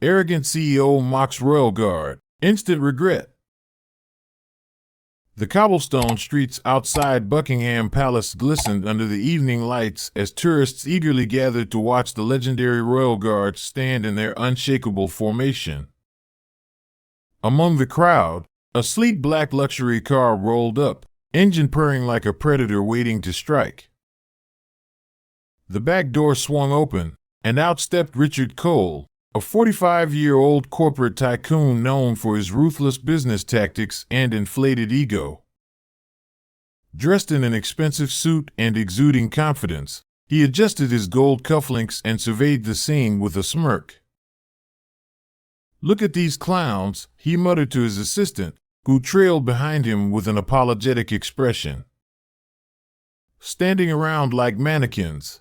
Arrogant CEO mocks royal guard. Instant regret. The cobblestone streets outside Buckingham Palace glistened under the evening lights as tourists eagerly gathered to watch the legendary royal guard stand in their unshakable formation. Among the crowd, a sleek black luxury car rolled up, engine purring like a predator waiting to strike. The back door swung open, and out stepped Richard Cole, a 45-year-old corporate tycoon known for his ruthless business tactics and inflated ego. Dressed in an expensive suit and exuding confidence, he adjusted his gold cufflinks and surveyed the scene with a smirk. "Look at these clowns," he muttered to his assistant, who trailed behind him with an apologetic expression. "Standing around like mannequins.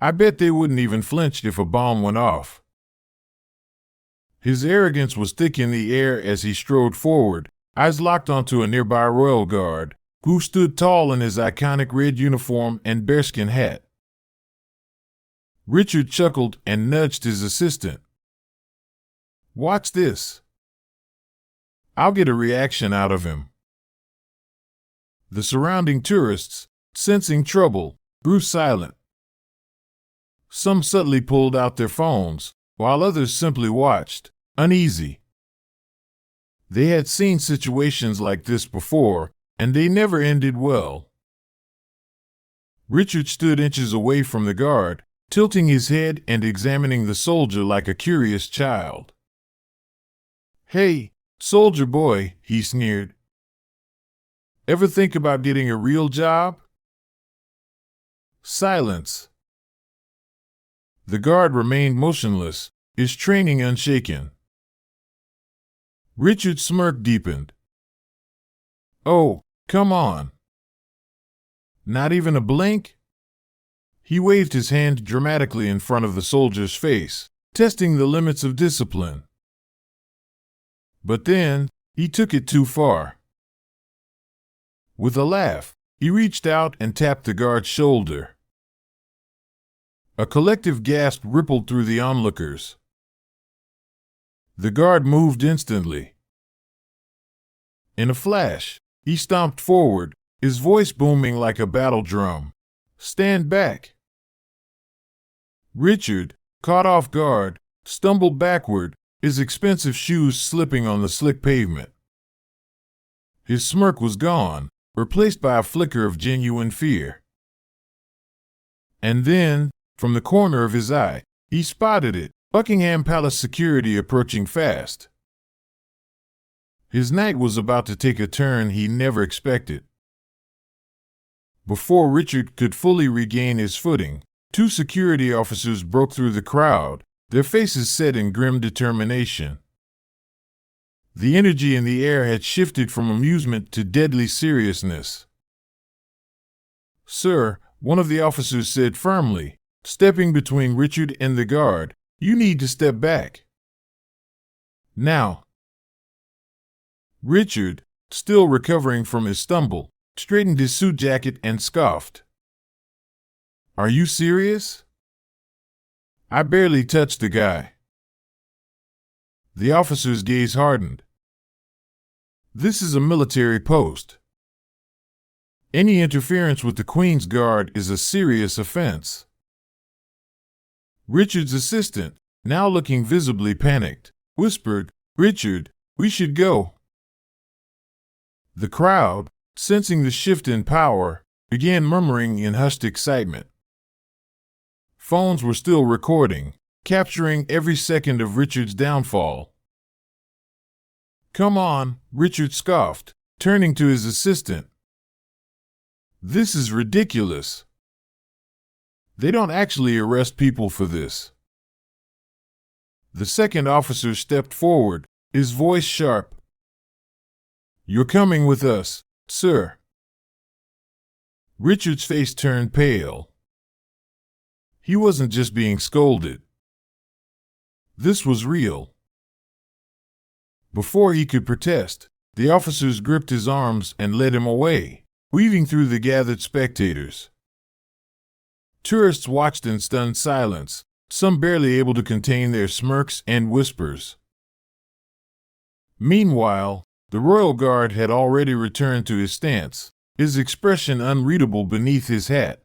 I bet they wouldn't even flinch if a bomb went off." His arrogance was thick in the air as he strode forward, eyes locked onto a nearby royal guard, who stood tall in his iconic red uniform and bearskin hat. Richard chuckled and nudged his assistant. "Watch this. I'll get a reaction out of him." The surrounding tourists, sensing trouble, grew silent. Some subtly pulled out their phones, while others simply watched, uneasy. They had seen situations like this before, and they never ended well. Richard stood inches away from the guard, tilting his head and examining the soldier like a curious child. "Hey, soldier boy," he sneered. "Ever think about getting a real job?" Silence. The guard remained motionless, his training unshaken. Richard's smirk deepened. "Oh, come on. Not even a blink?" He waved his hand dramatically in front of the soldier's face, testing the limits of discipline. But then, he took it too far. With a laugh, he reached out and tapped the guard's shoulder. A collective gasp rippled through the onlookers. The guard moved instantly. In a flash, he stomped forward, his voice booming like a battle drum. "Stand back!" Richard, caught off guard, stumbled backward, his expensive shoes slipping on the slick pavement. His smirk was gone, replaced by a flicker of genuine fear. And then, from the corner of his eye, he spotted it, Buckingham Palace security approaching fast. His night was about to take a turn he never expected. Before Richard could fully regain his footing, two security officers broke through the crowd, their faces set in grim determination. The energy in the air had shifted from amusement to deadly seriousness. "Sir," one of the officers said firmly, stepping between Richard and the guard, "you need to step back. Now." Richard, still recovering from his stumble, straightened his suit jacket and scoffed. "Are you serious? I barely touched the guy." The officer's gaze hardened. "This is a military post. Any interference with the Queen's Guard is a serious offense." Richard's assistant, now looking visibly panicked, whispered, "Richard, we should go." The crowd, sensing the shift in power, began murmuring in hushed excitement. Phones were still recording, capturing every second of Richard's downfall. "Come on," Richard scoffed, turning to his assistant. "This is ridiculous. They don't actually arrest people for this." The second officer stepped forward, his voice sharp. "You're coming with us, sir." Richard's face turned pale. He wasn't just being scolded. This was real. Before he could protest, the officers gripped his arms and led him away, weaving through the gathered spectators. Tourists watched in stunned silence, some barely able to contain their smirks and whispers. Meanwhile, the royal guard had already returned to his stance, his expression unreadable beneath his hat.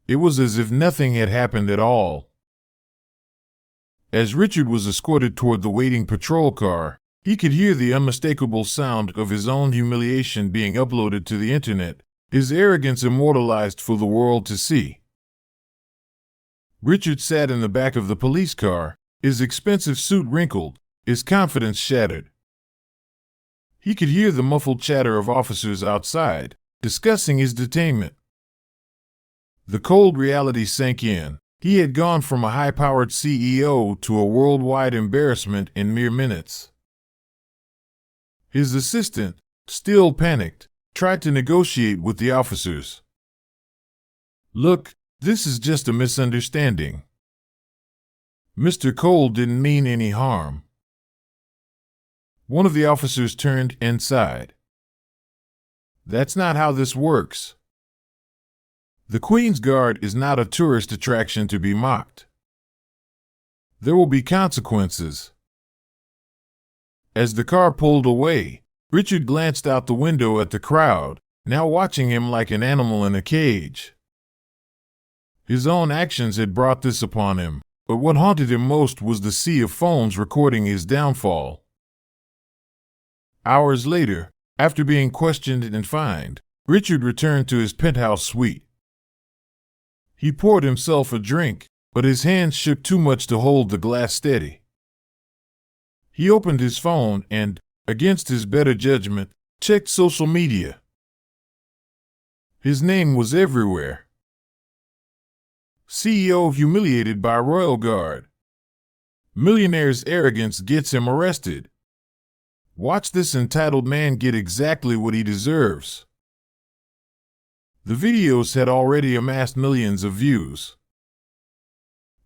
It was as if nothing had happened at all. As Richard was escorted toward the waiting patrol car, he could hear the unmistakable sound of his own humiliation being uploaded to the internet, his arrogance immortalized for the world to see. Richard sat in the back of the police car, his expensive suit wrinkled, his confidence shattered. He could hear the muffled chatter of officers outside, discussing his detainment. The cold reality sank in. He had gone from a high-powered CEO to a worldwide embarrassment in mere minutes. His assistant, still panicked, tried to negotiate with the officers. "Look, this is just a misunderstanding. Mr. Cole didn't mean any harm." One of the officers turned inside. "That's not how this works. The Queen's Guard is not a tourist attraction to be mocked. There will be consequences." As the car pulled away, Richard glanced out the window at the crowd, now watching him like an animal in a cage. His own actions had brought this upon him, but what haunted him most was the sea of phones recording his downfall. Hours later, after being questioned and fined, Richard returned to his penthouse suite. He poured himself a drink, but his hands shook too much to hold the glass steady. He opened his phone and, against his better judgment, checked social media. His name was everywhere. CEO humiliated by Royal Guard. Millionaire's arrogance gets him arrested. Watch this entitled man get exactly what he deserves. The videos had already amassed millions of views.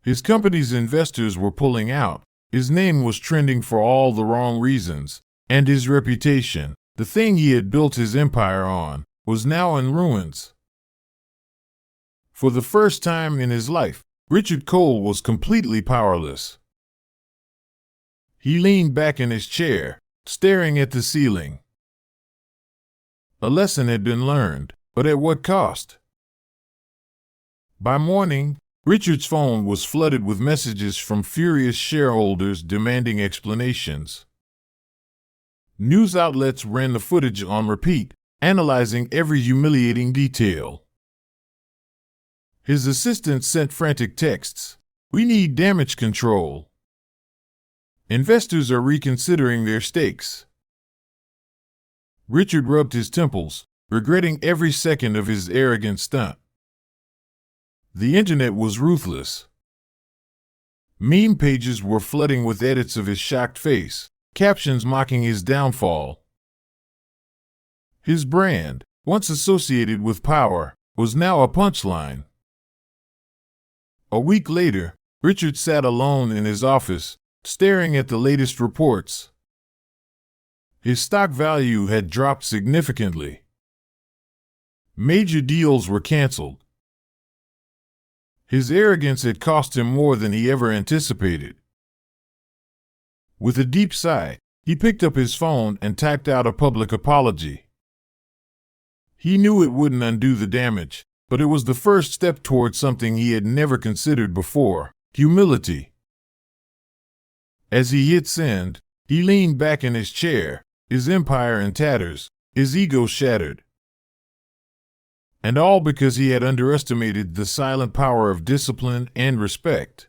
His company's investors were pulling out, his name was trending for all the wrong reasons, and his reputation, the thing he had built his empire on, was now in ruins. For the first time in his life, Richard Cole was completely powerless. He leaned back in his chair, staring at the ceiling. A lesson had been learned, but at what cost? By morning, Richard's phone was flooded with messages from furious shareholders demanding explanations. News outlets ran the footage on repeat, analyzing every humiliating detail. His assistant sent frantic texts. "We need damage control. Investors are reconsidering their stakes." Richard rubbed his temples, regretting every second of his arrogant stunt. The internet was ruthless. Meme pages were flooding with edits of his shocked face, captions mocking his downfall. His brand, once associated with power, was now a punchline. A week later, Richard sat alone in his office, staring at the latest reports. His stock value had dropped significantly. Major deals were canceled. His arrogance had cost him more than he ever anticipated. With a deep sigh, he picked up his phone and typed out a public apology. He knew it wouldn't undo the damage, but it was the first step toward something he had never considered before: humility. As he hit send, he leaned back in his chair, his empire in tatters, his ego shattered. And all because he had underestimated the silent power of discipline and respect.